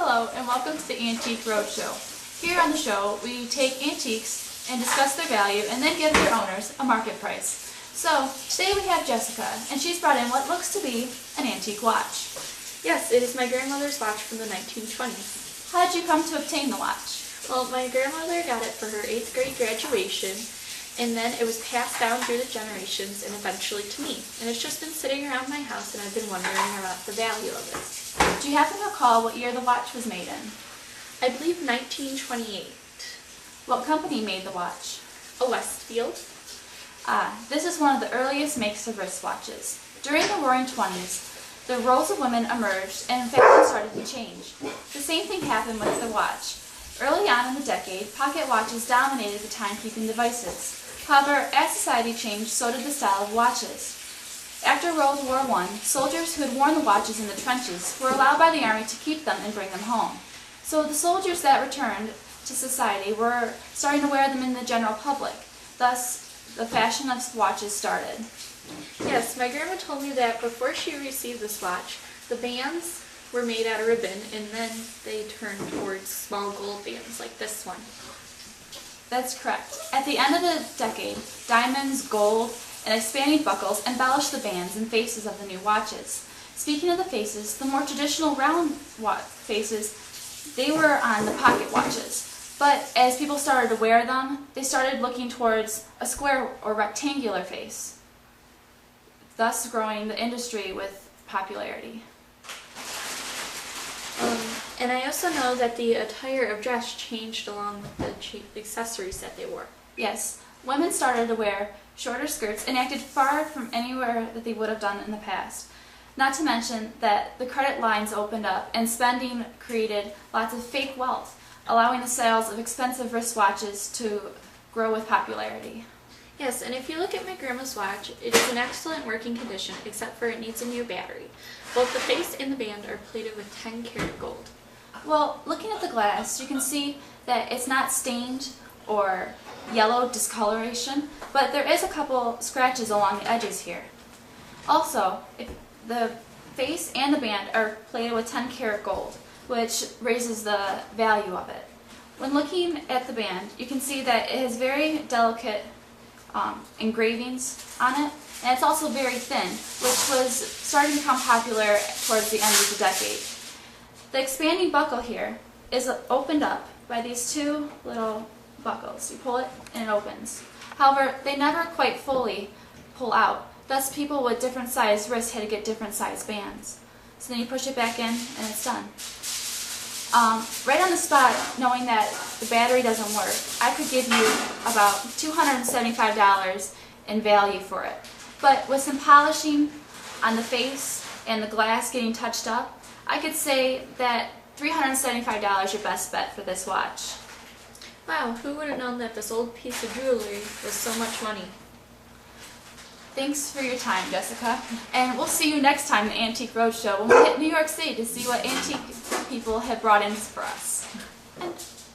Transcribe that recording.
Hello and welcome to the Antique Roadshow. Here on the show we take antiques and discuss their value and then give their owners a market price. So today we have Jessica and she's brought in what looks to be an antique watch. Yes, it is my grandmother's watch from the 1920s. How did you come to obtain the watch? Well, my grandmother got it for her 8th grade graduation, and then it was passed down through the generations and eventually to me. And it's just been sitting around my house and I've been wondering about the value of it. Do you happen to recall what year the watch was made in? I believe 1928. What company made the watch? A Westfield. This is one of the earliest makes of wristwatches. During the Roaring '20s, the roles of women emerged and in fact they started to change. The same thing happened with the watch. Early on in the decade, pocket watches dominated the timekeeping devices. However, as society changed, so did the style of watches. After World War I, soldiers who had worn the watches in the trenches were allowed by the Army to keep them and bring them home. So the soldiers that returned to society were starting to wear them in the general public. Thus, the fashion of watches started. Yes, my grandma told me that before she received this watch, the bands were made out of ribbon and then they turned towards small gold bands like this one. That's correct. At the end of the decade, diamonds, gold, and expanding buckles embellished the bands and faces of the new watches. Speaking of the faces, the more traditional round faces, they were on the pocket watches. But as people started to wear them, they started looking towards a square or rectangular face, thus growing the industry with popularity. And I also know that the attire of dress changed along with the accessories that they wore. Yes, women started to wear shorter skirts and acted far from anywhere that they would have done in the past. Not to mention that the credit lines opened up and spending created lots of fake wealth, allowing the sales of expensive wristwatches to grow with popularity. Yes, and if you look at my grandma's watch, it is in excellent working condition except for it needs a new battery. Both the face and the band are plated with 10-karat gold. Well, looking at the glass, you can see that it's not stained or yellow discoloration, but there is a couple scratches along the edges here. Also, the face and the band are plated with 10-karat gold, which raises the value of it. When looking at the band, you can see that it has very delicate engravings on it, and it's also very thin, which was starting to become popular towards the end of the decade. The expanding buckle here is opened up by these two little buckles. You pull it and it opens. However, they never quite fully pull out. Thus, people with different sized wrists had to get different sized bands. So then you push it back in and it's done. Right on the spot, knowing that the battery doesn't work, I could give you about $275 in value for it. But with some polishing on the face and the glass getting touched up, I could say that $375 your best bet for this watch. Wow, who would have known that this old piece of jewelry was so much money? Thanks for your time, Jessica. And we'll see you next time in the Antique Roadshow when we hit New York City to see what antique people have brought in for us. And